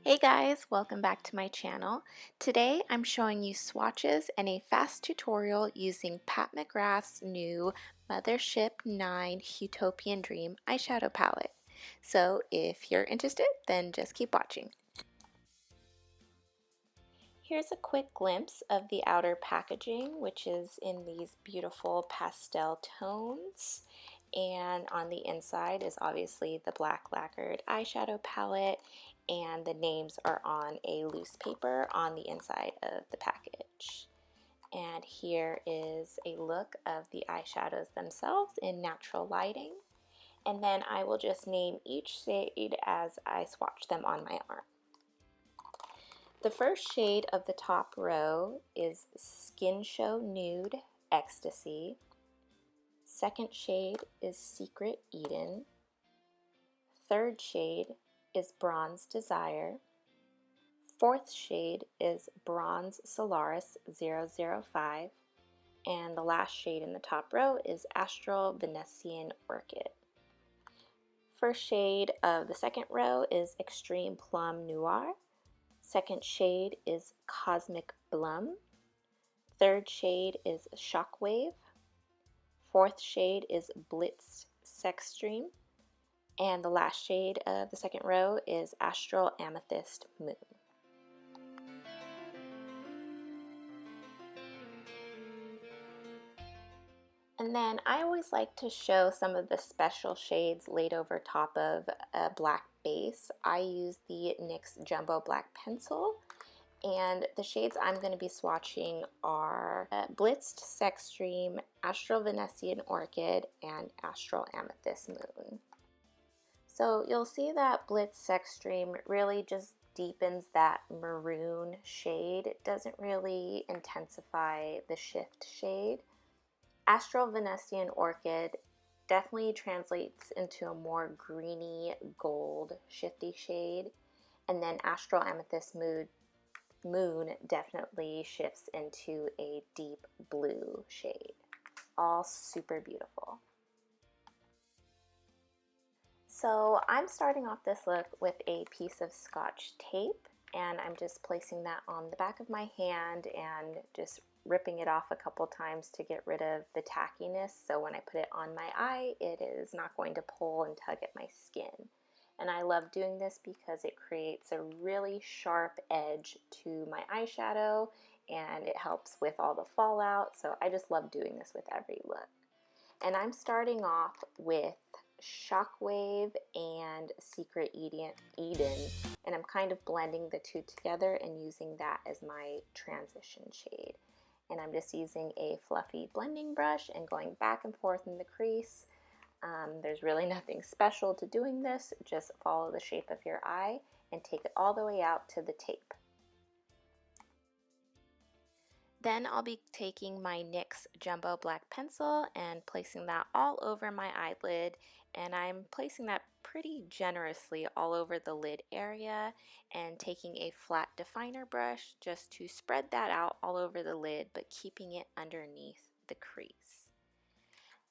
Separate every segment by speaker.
Speaker 1: Hey guys, welcome back to my channel. Today I'm showing you swatches and a fast tutorial using Pat McGrath's new Mothership 9 Huetopian Dream eyeshadow palette. So if you're interested, then just keep watching. Here's a quick glimpse of the outer packaging, which is in these beautiful pastel tones. And on the inside is obviously the black lacquered eyeshadow palette, and the names are on a loose paper on the inside of the package. And here is a look of the eyeshadows themselves in natural lighting. And then I will just name each shade as I swatch them on my arm. The first shade of the top row is Skin Show Nude Ecstasy. Second shade is Secret Eden. Third shade is Bronze Desire. Fourth shade is Bronze Solaris 005. And the last shade in the top row is Astral Venetian Orchid. First shade of the second row is Extreme Plum Noir. Second shade is Cosmic Blum. Third shade is Shockwave. Fourth shade is Blitz Sex Dream. And the last shade of the second row is Astral Amethyst Moon. And then I always like to show some of the special shades laid over top of a black base. I use the NYX Jumbo Black Pencil, and the shades I'm going to be swatching are Blitzed Sex Dream, Astral Venetian Orchid, and Astral Amethyst Moon. So you'll see that Blitzed Sex Dream really just deepens that maroon shade. It doesn't really intensify the shift shade. Astral Venetian Orchid definitely translates into a more greeny gold shifty shade, and then Astral Amethyst Moon definitely shifts into a deep blue shade. All super beautiful. So I'm starting off this look with a piece of Scotch tape, and I'm just placing that on the back of my hand and just ripping it off a couple times to get rid of the tackiness, so when I put it on my eye it is not going to pull and tug at my skin. And I love doing this because it creates a really sharp edge to my eyeshadow and it helps with all the fallout, so I just love doing this with every look. And I'm starting off with Shockwave and Secret Eden, and I'm kind of blending the two together and using that as my transition shade. And I'm just using a fluffy blending brush and going back and forth in the crease. There's really nothing special to doing this, just follow the shape of your eye and take it all the way out to the tape. Then I'll be taking my NYX Jumbo Black Pencil and placing that all over my eyelid, and I'm placing that pretty generously all over the lid area and taking a flat definer brush just to spread that out all over the lid but keeping it underneath the crease.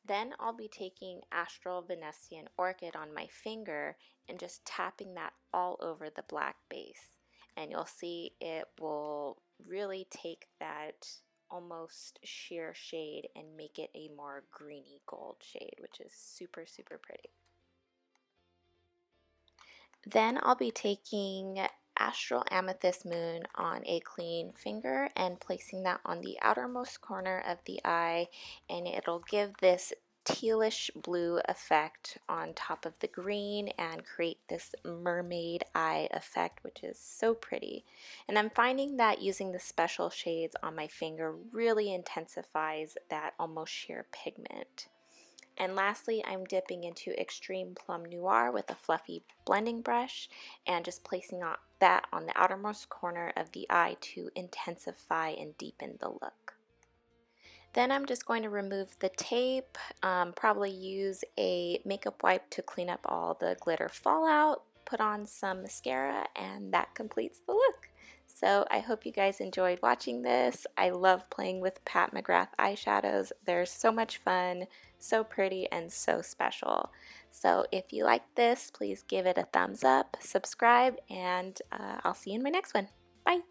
Speaker 1: Then I'll be taking Astral Venetian Orchid on my finger and just tapping that all over the black base, and you'll see it will really take that almost sheer shade and make it a more greeny gold shade, which is super pretty. Then I'll be taking Astral Amethyst Moon on a clean finger and placing that on the outermost corner of the eye, and it'll give this tealish blue effect on top of the green and create this mermaid eye effect, which is so pretty. And I'm finding that using the special shades on my finger really intensifies that almost sheer pigment. And lastly, I'm dipping into Extreme Plum Noir with a fluffy blending brush and just placing that on the outermost corner of the eye to intensify and deepen the look. Then I'm just going to remove the tape, probably use a makeup wipe to clean up all the glitter fallout, put on some mascara, and that completes the look. So I hope you guys enjoyed watching this. I love playing with Pat McGrath eyeshadows. They're so much fun, so pretty, and so special. So if you like this, please give it a thumbs up, subscribe, and I'll see you in my next one. Bye!